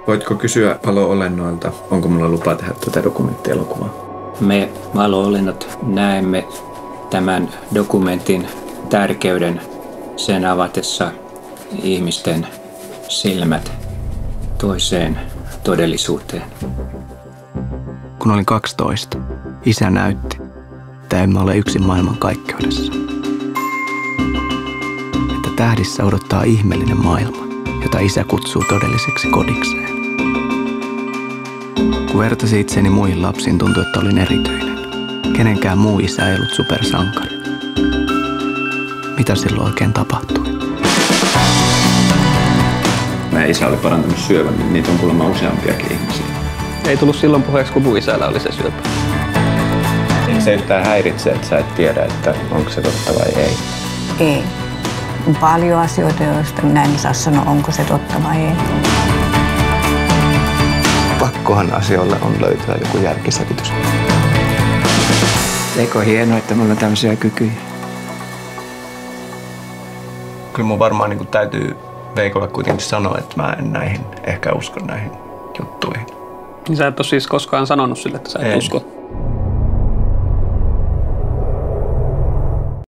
Voitko kysyä palo-olennoilta, onko mulla lupa tehdä tätä dokumenttielokuvaa? Me palo-olennot näemme tämän dokumentin tärkeyden sen avatessa ihmisten silmät toiseen todellisuuteen. Kun olin 12, isä näytti, että emme ole yksin maailmankaikkeudessa. Että tähdissä odottaa ihmeellinen maailma, jota isä kutsuu todelliseksi kodikseen. Kun vertasin itseni muihin lapsiin, tuntui, että olin erityinen. Kenenkään muu isä ei ollut supersankari. Mitä silloin oikein tapahtui? Meidän isä oli parantanut syövän, niin niitä on kuulemma useampiakin ihmisiä. Ei tullut silloin puheeksi, kun mun isällä oli se syöpä. Eikö se yhtään häiritse, että sä et tiedä, että onko se totta vai ei? Ei. On paljon asioita, joista minä en saa sanoa, onko se totta vai ei. Pakkohan asioille on löytyä joku järkiselitys. Eikö hienoa, että mulla on tämmöisiä kykyjä? Kyllä mun varmaan täytyy Veikolle kuitenkin sanoa, että mä en ehkä usko näihin juttuihin. Niin sä et ole siis koskaan sanonut sille, että sä et usko?